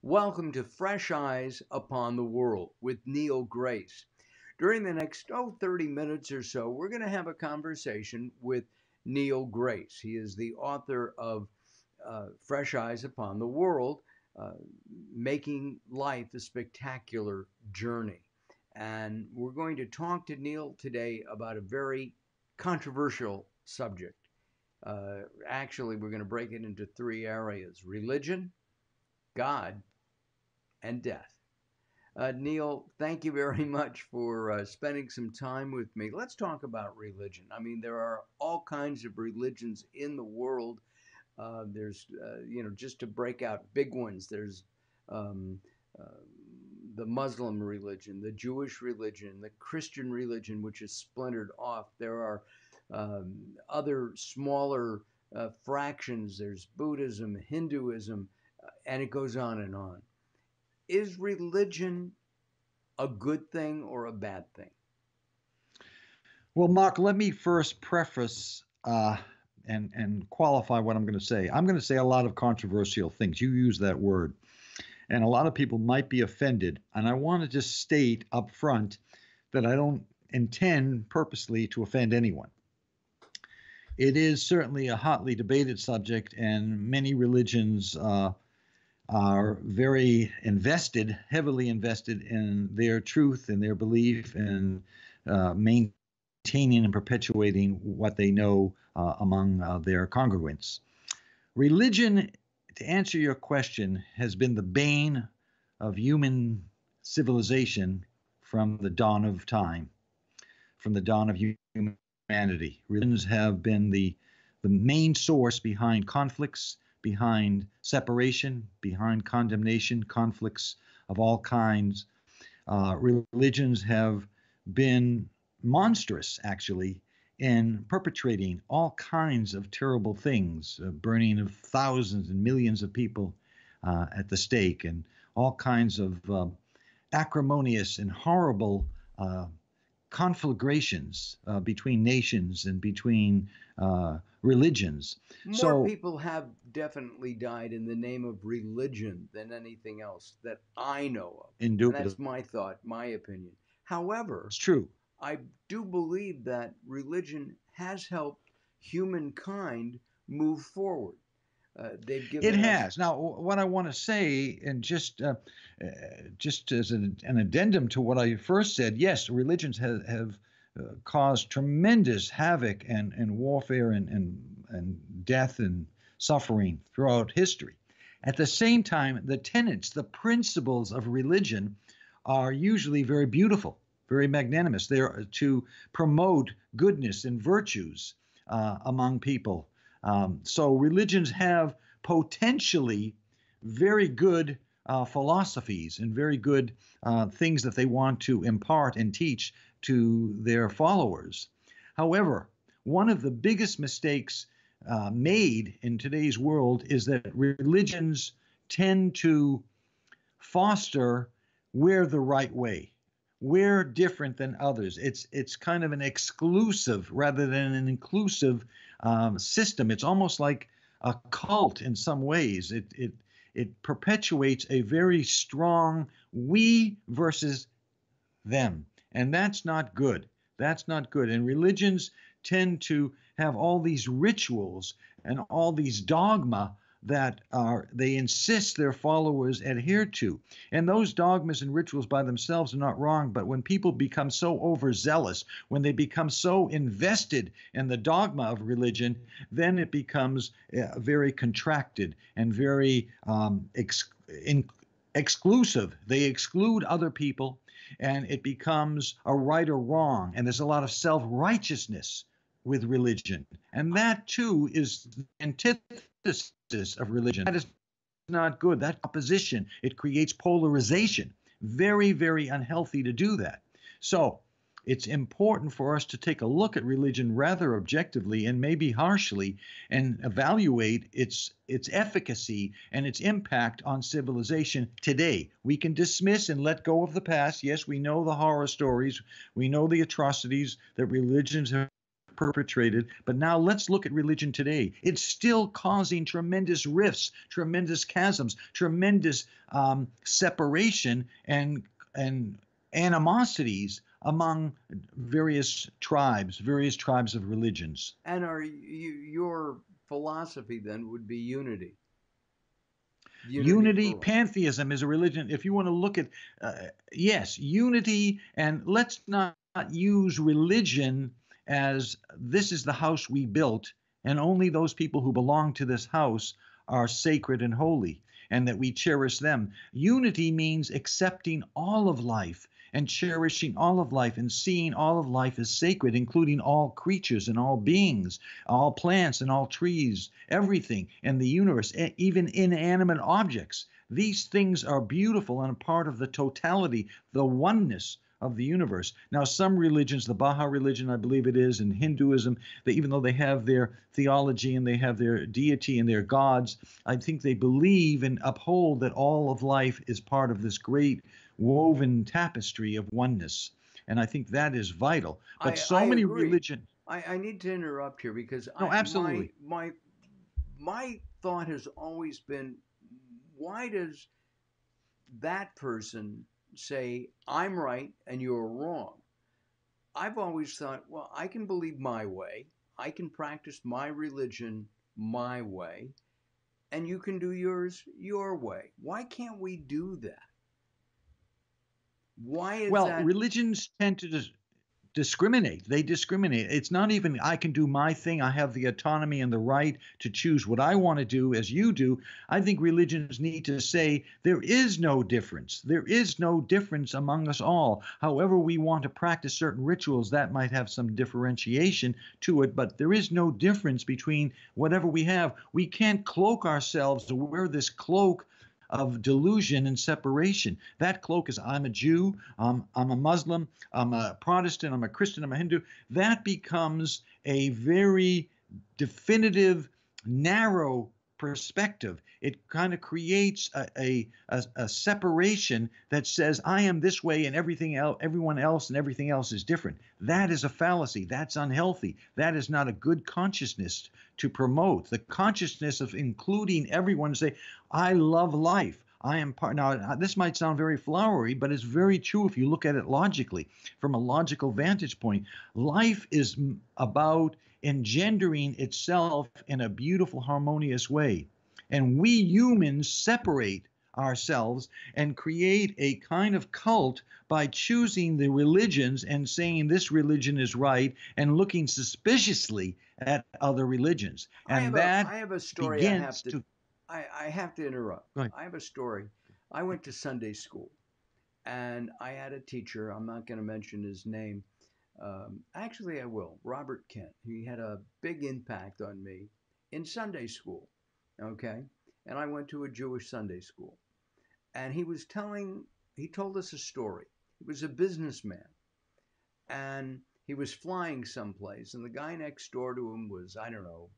Welcome to Fresh Eyes Upon the World with Neil Grace. During the next 30 minutes or so, we're going to have a conversation with Neil Grace. He is the author of Fresh Eyes Upon the World, uh, Making Life a Spectacular Journey. And we're going to talk to Neil today about a very controversial subject. Actually, we're going to break it into three areas: religion, God, and death. Neil, thank you very much for spending some time with me. Let's talk about religion. I mean, there are all kinds of religions in the world. Just to break out big ones, there's um, uh, the Muslim religion, the Jewish religion, the Christian religion, which is splintered off. There are other smaller fractions. There's Buddhism, Hinduism, and it goes on and on. Is religion a good thing or a bad thing? Well, Mark, let me first preface and qualify what I'm going to say. I'm going to say a lot of controversial things. You use that word, and a lot of people might be offended. And I want to just state up front that I don't intend purposely to offend anyone. It is certainly a hotly debated subject, and many religions are very invested, heavily invested in their truth and their belief and maintaining and perpetuating what they know among their congruents. Religion, to answer your question, has been the bane of human civilization from the dawn of time, from the dawn of humanity. Religions have been the main source behind conflicts, behind separation, behind condemnation, conflicts of all kinds. Religions have been monstrous, actually, in perpetrating all kinds of terrible things, burning of thousands and millions of people at the stake, and all kinds of acrimonious and horrible conflagrations between nations and between religions. More people have definitely died in the name of religion than anything else that I know of. Indubitably. And that's my thought, my opinion. However, it's true. I do believe that religion has helped humankind move forward. They've given It us. has. Now, what I want to say, and just as an addendum to what I first said, yes, religions have caused tremendous havoc and warfare and death and suffering throughout history. At the same time, the tenets, the principles of religion are usually very beautiful, very magnanimous. They're to promote goodness and virtues among people. So religions have potentially very good philosophies and very good things that they want to impart and teach to their followers. However, one of the biggest mistakes made in today's world is that religions tend to foster we're the right way. We're different than others. It's kind of an exclusive rather than an inclusive system. It's almost like a cult in some ways. It perpetuates a very strong we versus them, and that's not good. That's not good. And religions tend to have all these rituals and all these dogma that they insist their followers adhere to. And those dogmas and rituals by themselves are not wrong, but when people become so overzealous, when they become so invested in the dogma of religion, then it becomes very contracted and very exclusive. They exclude other people, and it becomes a right or wrong, and there's a lot of self-righteousness with religion, and that too is the antithesis of religion. That is not good. That opposition, it creates polarization. Very, very unhealthy to do that. So it's important for us to take a look at religion rather objectively and maybe harshly and evaluate its efficacy and its impact on civilization today. We can dismiss and let go of the past. Yes, we know the horror stories. We know the atrocities that religions have perpetrated. But now let's look at religion today. It's still causing tremendous rifts, tremendous chasms, tremendous separation and animosities among various tribes of religions. And your philosophy then would be unity. Unity Unity, for all. pantheism is a religion. If you want to look at, yes, unity, and let's not use religion as this is the house we built, and only those people who belong to this house are sacred and holy, and that we cherish them. Unity means accepting all of life and cherishing all of life and seeing all of life as sacred, including all creatures and all beings, all plants and all trees, everything in the universe, even inanimate objects. These things are beautiful and a part of the totality, the oneness of the universe. Now, some religions, the Baha'i religion, I believe it is, and Hinduism, that even though they have their theology and they have their deity and their gods, I think they believe and uphold that all of life is part of this great woven tapestry of oneness. And I think that is vital. But so I many agree. religions. I need to interrupt here because No, absolutely. my thought has always been, why does that person say I'm right and you're wrong? I've always thought, well, I can believe my way, I can practice my religion my way, and you can do yours your way. Why can't we do that? Why is Well, that? religions tend to discriminate. They discriminate. It's not even I can do my thing. I have the autonomy and the right to choose what I want to do as you do. I think religions need to say there is no difference. There is no difference among us all. However we want to practice certain rituals, that might have some differentiation to it, but there is no difference between whatever we have. We can't cloak ourselves or wear this cloak of delusion and separation. That cloak is I'm a Jew, I'm a Muslim, I'm a Protestant, I'm a Christian, I'm a Hindu. That becomes a very definitive, narrow perspective. It kind of creates a separation that says I am this way and everyone else and everything else is different. That is a fallacy. That's unhealthy. That is not a good consciousness to promote. The consciousness of including everyone, say, I love life. I am part. Now, this might sound very flowery, but it's very true if you look at it logically, from a logical vantage point. Life is about engendering itself in a beautiful, harmonious way. And we humans separate ourselves and create a kind of cult by choosing the religions and saying this religion is right and looking suspiciously at other religions. And that I have a story begins to. I have to interrupt. Go ahead. I have a story. I went to Sunday school and I had a teacher. I'm not going to mention his name. Actually, I will. Robert Kent. He had a big impact on me in Sunday school. Okay. And I went to a Jewish Sunday school. And he told us a story. He was a businessman and he was flying someplace. And the guy next door to him was, I don't know,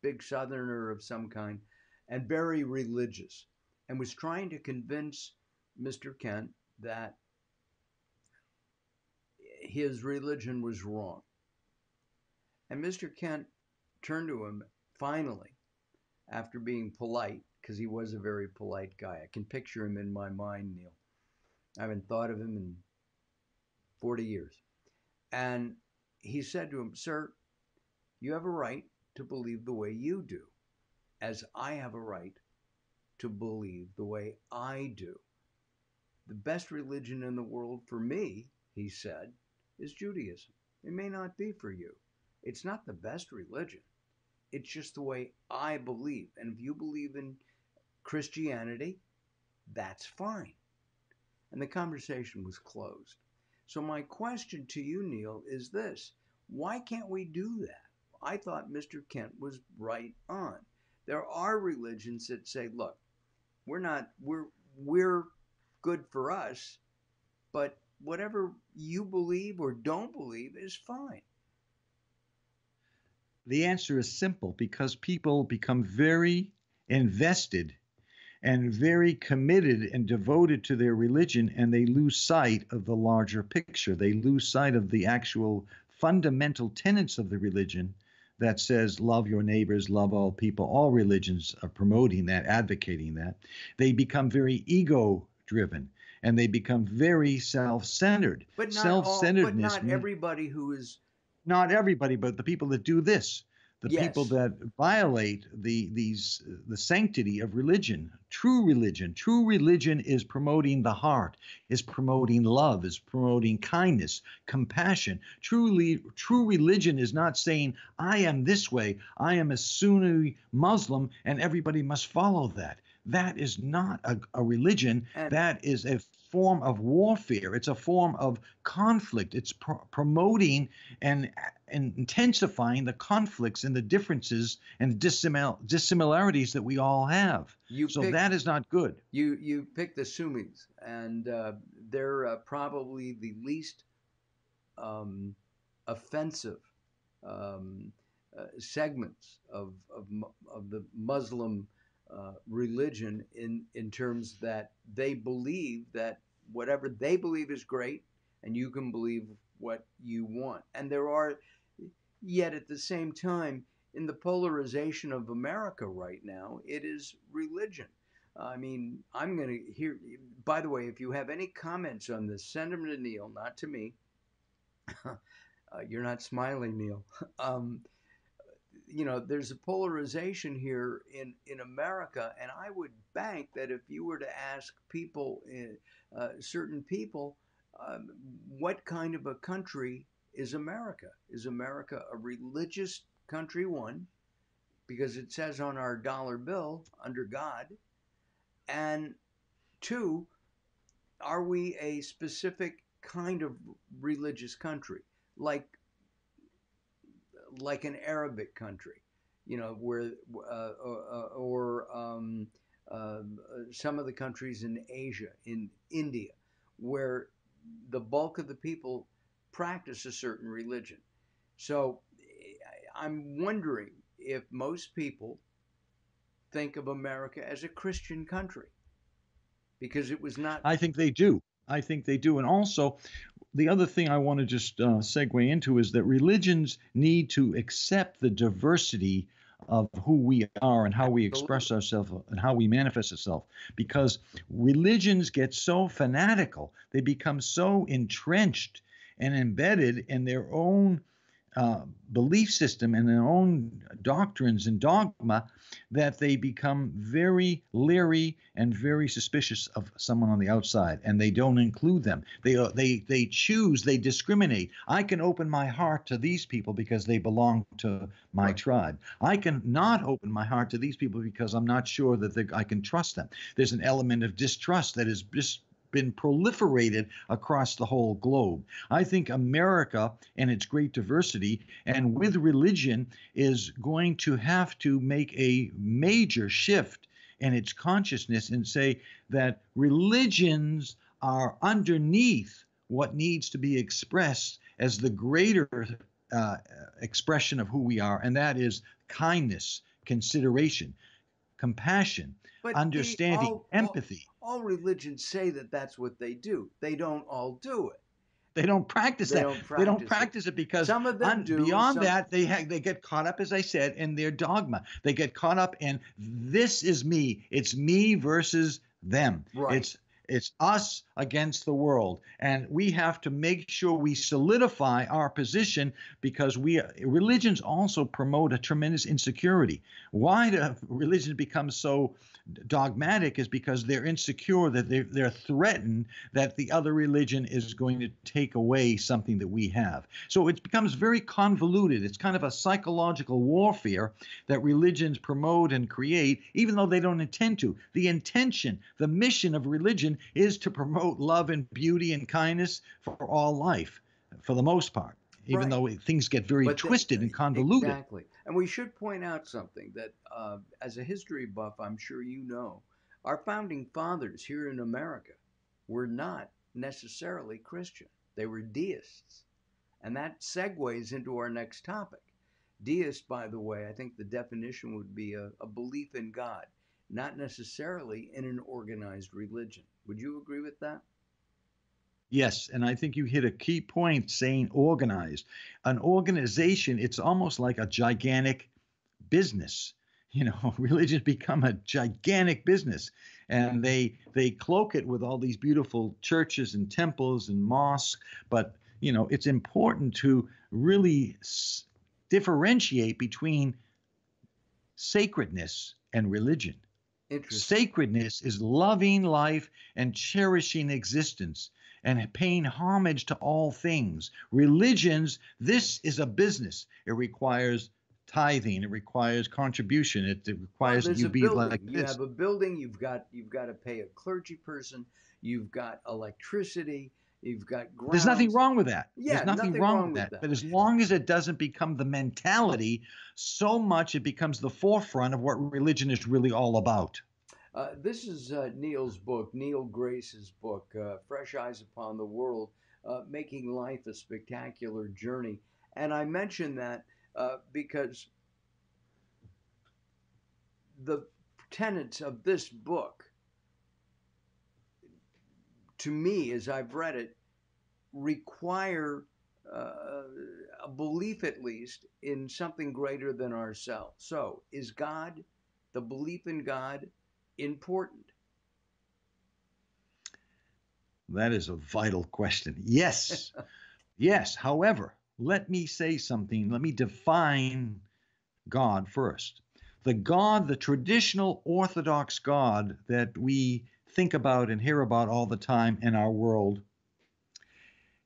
big southerner of some kind and very religious and was trying to convince Mr. Kent that his religion was wrong. And Mr. Kent turned to him finally, after being polite, because he was a very polite guy. I can picture him in my mind, Neil. I haven't thought of him in 40 years. And he said to him, Sir, you have a right to believe the way you do, as I have a right to believe the way I do. The best religion in the world for me, he said, is Judaism. It may not be for you. It's not the best religion. It's just the way I believe. And if you believe in Christianity, that's fine. And the conversation was closed. So my question to you, Neil, is this. Why can't we do that? I thought Mr. Kent was right on. There are religions that say, look, we're good for us, but whatever you believe or don't believe is fine. The answer is simple because people become very invested and very committed and devoted to their religion, and they lose sight of the larger picture. They lose sight of the actual fundamental tenets of the religion that says love your neighbors, love all people. All religions are promoting that, advocating that. They become very ego driven and they become very self-centered. But not all, but Self-centeredness, not everybody who is. not everybody, but the people that do this, the people Yes, that violate the sanctity of religion, true religion is promoting the heart, is promoting love, is promoting kindness, compassion. True religion is not saying I am this way, I am a Sunni Muslim and everybody must follow that. That is not a religion. and That is a form of warfare. It's a form of conflict. It's promoting and intensifying the conflicts and the differences and dissimilarities that we all have. you So pick that is not good. you pick the Sumis, and they're probably the least um, offensive um, segments of the Muslim religion in terms that they believe that whatever they believe is great, and you can believe what you want. And there are, yet at the same time, in the polarization of America right now, it is religion. I mean, I'm going to hear, by the way, if you have any comments on this, send them to Neil, not to me. You're not smiling, Neil. Um, there's a polarization here in America, and I would bank that if you were to ask people, certain people, um, what kind of a country is America? Is America a religious country? One, because it says on our dollar bill, under God, and two, are we a specific kind of religious country, like an Arabic country, where or uh, some of the countries in Asia, in India, where the bulk of the people practice a certain religion. So I'm wondering if most people think of America as a Christian country because it was not. I think they do. I think they do. And also, the other thing I want to just segue into is that religions need to accept the diversity of who we are and how we express Absolutely. ourselves and how we manifest ourselves. Because religions get so fanatical, they become so entrenched and embedded in their own belief system and their own doctrines and dogma that they become very leery and very suspicious of someone on the outside, and they don't include them. They choose, they discriminate. I can open my heart to these people because they belong to my Right. tribe. I can not open my heart to these people because I'm not sure that I can trust them. There's an element of distrust that is just been proliferated across the whole globe. I think America and its great diversity and with religion is going to have to make a major shift in its consciousness and say that religions are underneath what needs to be expressed as the greater uh, expression of who we are, and that is kindness, consideration, compassion, But the understanding, empathy. all religions say that that's what they do. They don't all do it. They don't practice They that. don't They don't practice it. practice it because Some of them do. beyond Some that, they get caught up, as I said, in their dogma. They get caught up in this is me. It's me versus them. right. It's us against the world, and we have to make sure we solidify our position because religions also promote a tremendous insecurity. Why do religions become so dogmatic is because they're insecure that they're threatened that the other religion is going to take away something that we have. So it becomes very convoluted. It's kind of a psychological warfare that religions promote and create, even though they don't intend to. The intention, the mission of religion is to promote love and beauty and kindness for all life, for the most part, even Right. though things get very But twisted and convoluted. exactly. And we should point out something that, as a history buff, I'm sure you know, our founding fathers here in America were not necessarily Christian. They were deists. And that segues into our next topic. Deist, by the way, I think the definition would be a belief in God, not necessarily in an organized religion. Would you agree with that? Yes, and I think you hit a key point saying organized. An organization, it's almost like a gigantic business. Religions become a gigantic business, and they cloak it with all these beautiful churches and temples and mosques. But it's important to really differentiate between sacredness and religion. Interesting. Sacredness is loving life and cherishing existence and paying homage to all things. Religions, this is a business. It requires tithing, it requires contribution, it Well, requires that there's you a be building. like You this. have a building. You've got to pay a clergy person. You've got electricity. You've got There's nothing grounds. wrong with that. There's Yeah, nothing nothing wrong wrong with with that. that. But as long as it doesn't become the mentality, so much it becomes the forefront of what religion is really all about. This is Neil's book, Neil Grace's book, Fresh Eyes Upon the World, Making Life a Spectacular Journey. And I mention that because the tenets of this book, to me, as I've read it, require uh, a belief, at least, in something greater than ourselves. So, is God, the belief in God, important? That is a vital question. Yes. Yes. However, let me say something. Let me define God first. The God, the traditional Orthodox God that we think about and hear about all the time in our world,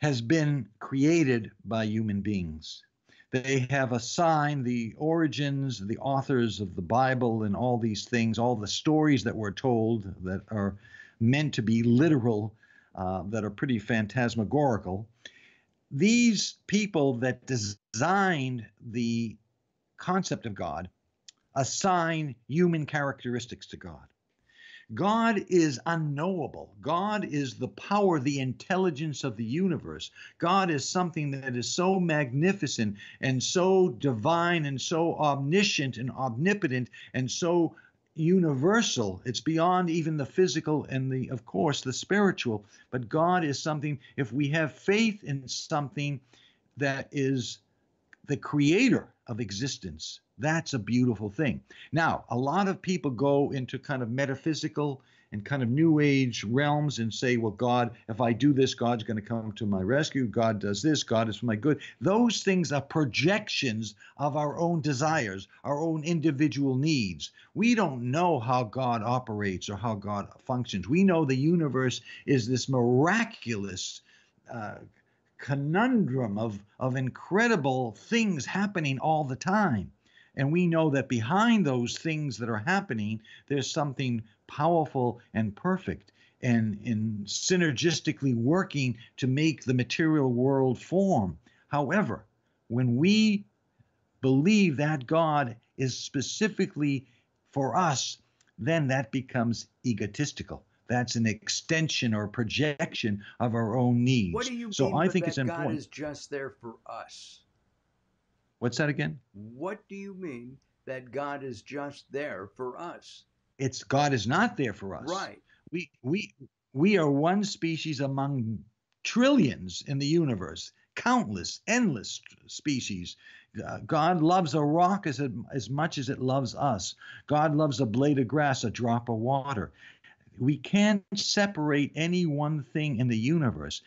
has been created by human beings. They have assigned the origins, the authors of the Bible, and all these things, all the stories that were told that are meant to be literal, that are pretty phantasmagorical. These people that designed the concept of God assign human characteristics to God. God is unknowable. God is the power, the intelligence of the universe. God is something that is so magnificent and so divine and so omniscient and omnipotent and so universal. It's beyond even the physical and of course, the spiritual. But God is something, if we have faith in something that is the creator of existence. That's a beautiful thing. Now, a lot of people go into kind of metaphysical and kind of new age realms and say, well, God, if I do this, God's going to come to my rescue. God does this, God is for my good. Those things are projections of our own desires, our own individual needs. We don't know how God operates or how God functions. We know the universe is this miraculous uh, conundrum of incredible things happening all the time. And we know that behind those things that are happening, there's something powerful and perfect and synergistically working to make the material world form. However, when we believe that God is specifically for us, then that becomes egotistical. That's an extension or projection of our own What needs. do you So mean I by think it's that God important. is just there for us? What's that again? What do you mean that God is just there for us? It's God is not there for us. Right. We we we are one species among trillions in the universe, countless, endless species. God loves a rock as much as it loves us. God loves a blade of grass, a drop of water. We can't separate any one thing in the universe.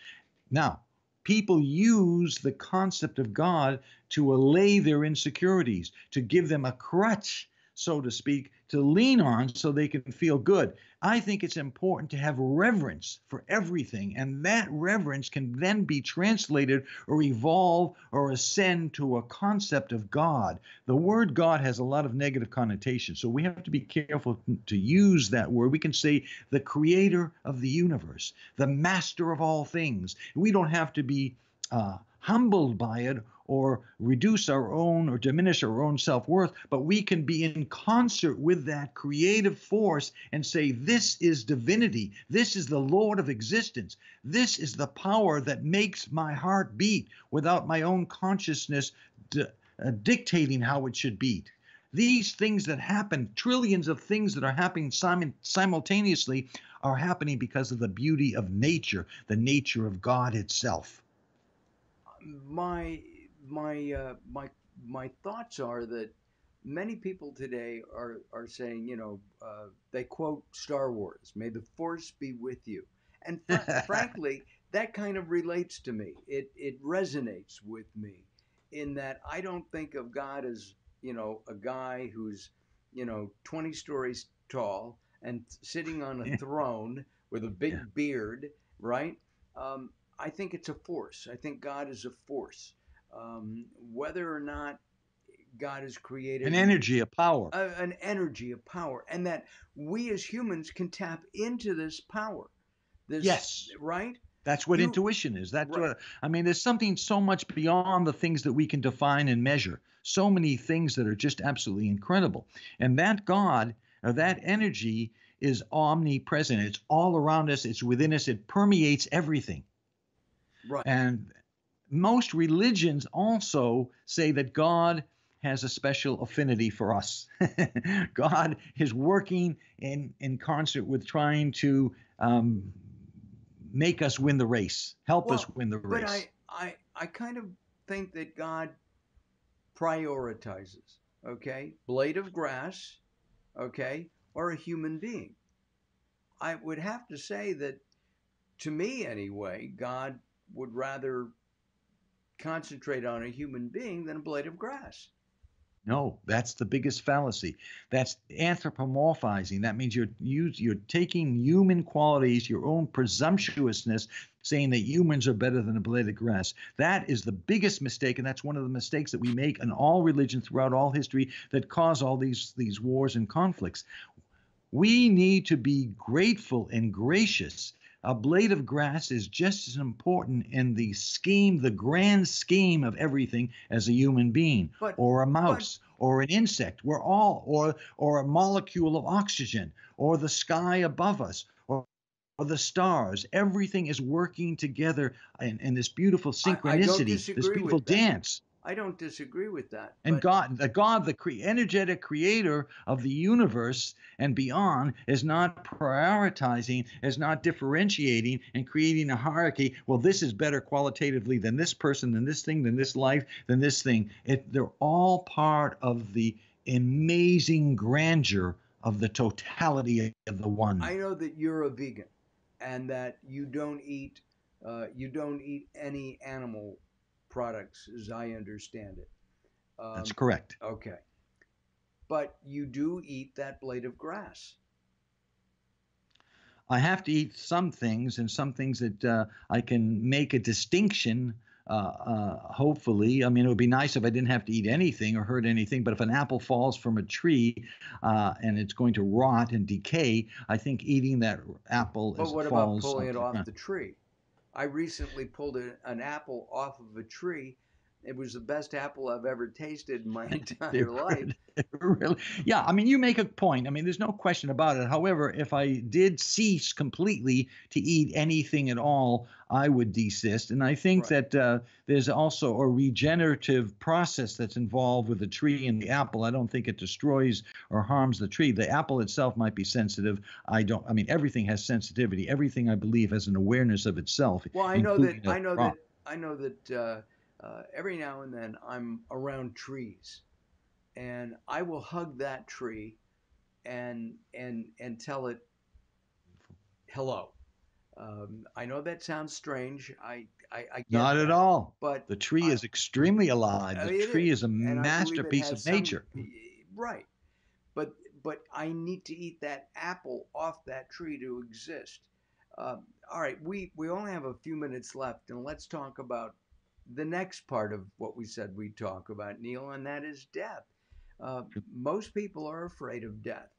Now, people use the concept of God to allay their insecurities, to give them a crutch, so to speak, to lean on so they can feel good. I think it's important to have reverence for everything, and that reverence can then be translated or evolve or ascend to a concept of God. The word God has a lot of negative connotations, so we have to be careful to use that word. We can say the creator of the universe, the master of all things. We don't have to be humbled by it or reduce our own or diminish our own self-worth, but we can be in concert with that creative force and say, this is divinity. This is the Lord of existence. This is the power that makes my heart beat without my own consciousness dictating how it should beat. These things that happen, trillions of things that are happening simultaneously, are happening because of the beauty of nature, the nature of God itself. my my my thoughts are that many people today are saying, they quote Star Wars, "May the Force be with you," and frankly, that kind of relates to me. It resonates with me, in that I don't think of God as, a guy who's, 20 stories tall and sitting on a throne with a Yeah. big beard, right? Um, I think it's a force. I think God is a force. Whether or not God has An created energy, a power. an energy, a power, and that we as humans can tap into this power. This, Yes. right? That's what You, intuition is. That's right? what I mean. There's something so much beyond the things that we can define and measure. So many things that are just absolutely incredible. And that God, or that energy, is omnipresent. It's all around us. It's within us. It permeates everything. Right. And most religions also say that God has a special affinity for us. God is working in concert with trying to make us win the race, help us Well, win the but race. I kind of think that God prioritizes. Okay, blade of grass. Okay, or a human being. I would have to say that, to me anyway, God would rather concentrate on a human being than a blade of grass. No, that's the biggest fallacy. That's anthropomorphizing. That means you're taking human qualities, your own presumptuousness, saying that humans are better than a blade of grass. That is the biggest mistake, and that's one of the mistakes that we make in all religion throughout all history that cause all these wars and conflicts. We need to be grateful and gracious. A blade of grass is just as important in the scheme, the grand scheme of everything, as a human being, But or a but mouse, or an insect. We're all, or a molecule of oxygen, or the sky above us, or the stars. Everything is working together in this beautiful I don't synchronicity, this disagree beautiful with that. dance. I don't disagree with that. And But God, the energetic creator of the universe and beyond, is not prioritizing, is not differentiating and creating a hierarchy. Well, this is better qualitatively than this person, than this thing, than this life, than this thing. They're all part of the amazing grandeur of the totality of the one. I know that you're a vegan, and that you don't eat any animal products, as I understand it. That's Um, correct. okay, but you do eat that blade of grass. I have to eat some things, and some things that I can make a distinction. Hopefully, I mean, it would be nice if I didn't have to eat anything or hurt anything. But if an apple falls from a tree and it's going to rot and decay, I think eating that apple But as it what about falls pulling onto it the off ground. the tree? I recently pulled an apple off of a tree. It was the best apple I've ever tasted in my They entire were, life. they were really, yeah. I mean, you make a point. I mean, there's no question about it. However, if I did cease completely to eat anything at all, I would desist. And I think Right. that there's also a regenerative process that's involved with the tree and the apple. I don't think it destroys or harms the tree. The apple itself might be sensitive. I don't. I mean, everything has sensitivity. Everything, I believe, has an awareness of itself, Well, including a rock. I know that every now and then I'm around trees, and I will hug that tree and tell it hello. I know that sounds strange. I get Not at that, all. but The tree I is extremely alive. The it tree is is, a and I believe it masterpiece has of some nature. right. But I need to eat that apple off that tree to exist. All right, we only have a few minutes left, and let's talk about the next part of what we said we'd talk about, Neil, and that is death. Most people are afraid of death.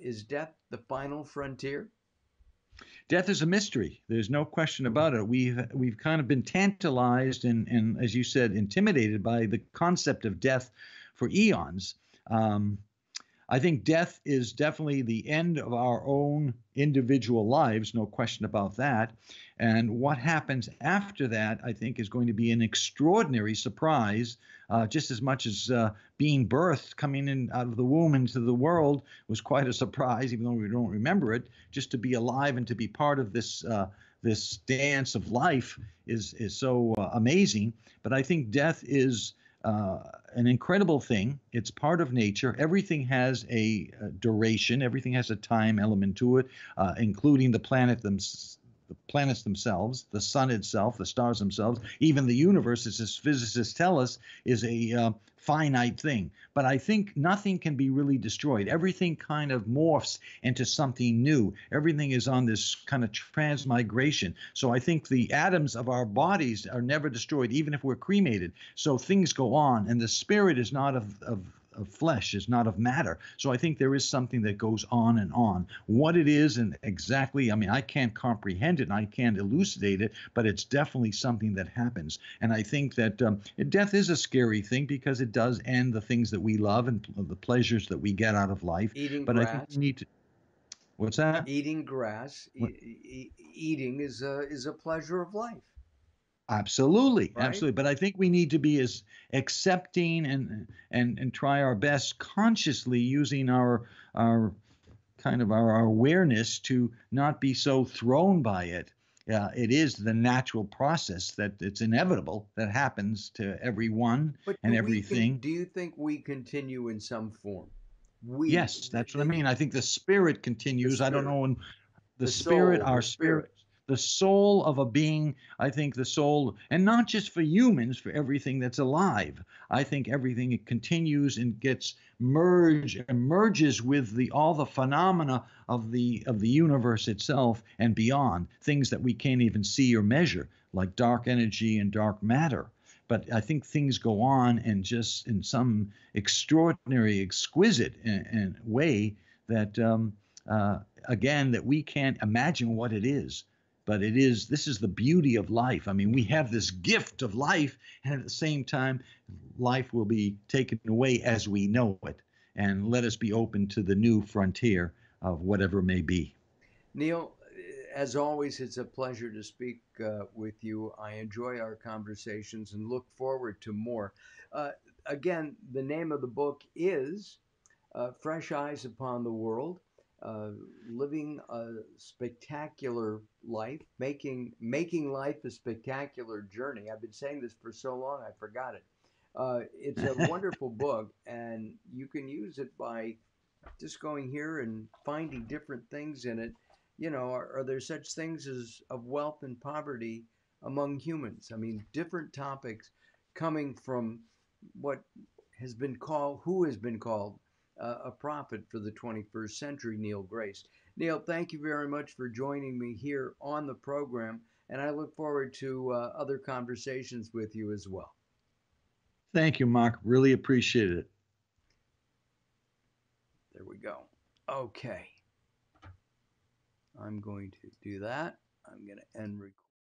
Is death the final frontier? Death is a mystery. There's no question about it. We've kind of been tantalized and as you said, intimidated by the concept of death for eons. Um, I think death is definitely the end of our own individual lives, no question about that. And what happens after that, I think, is going to be an extraordinary surprise, just as much as being birthed, coming in out of the womb into the world was quite a surprise, even though we don't remember it. Just to be alive and to be part of this dance of life is so amazing. But I think death is an incredible thing. It's part of nature. Everything has a duration. Everything has a time element to it, including the planets themselves, the sun itself, the stars themselves, even the universe, as physicists tell us, is a finite thing. But I think nothing can be really destroyed. Everything kind of morphs into something new. Everything is on this kind of transmigration. So I think the atoms of our bodies are never destroyed, even if we're cremated. So things go on, and the spirit is not of flesh, is not of matter. So I think there is something that goes on and on. What it is and exactly, I mean, I can't comprehend it and I can't elucidate it, but it's definitely something that happens. And I think that death is a scary thing because it does end the things that we love and the pleasures that we get out of life. Eating But I think grass, we need to, what's that? eating grass, eating is a pleasure of life, Absolutely, right? absolutely. But I think we need to be as accepting and try our best consciously using our kind of our awareness to not be so thrown by it. It is the natural process that it's inevitable that happens to everyone But and everything. do you think we continue in some form? We, Yes, that's what I mean. I think the spirit the continues. I don't spirit, know when the the spirit, soul, our the spirit, spirit. the soul of a being. I think the soul, and not just for humans, for everything that's alive. I think everything it continues and gets merges with the all the phenomena of the universe itself and beyond, things that we can't even see or measure, like dark energy and dark matter. But I think things go on and just in some extraordinary, exquisite way that again, that we can't imagine what it is. But it is, this is the beauty of life. I mean, we have this gift of life, and at the same time, life will be taken away as we know it. And let us be open to the new frontier of whatever may be. Neil, as always, it's a pleasure to speak with you. I enjoy our conversations and look forward to more. Uh, Again, the name of the book is Fresh Eyes Upon the World, uh, Living a Spectacular Life, making life a spectacular journey. I've been saying this for so long, I forgot it. It's a wonderful book, and you can use it by just going here and finding different things in it. You know, are there such things as of wealth and poverty among humans? I mean, different topics coming from what who has been called a prophet for the 21st century, Neil Grace. Neil, thank you very much for joining me here on the program, and I look forward to other conversations with you as well. Thank you, Mark. Really appreciate it. There we go. Okay, I'm going to do that. I'm going to end recording.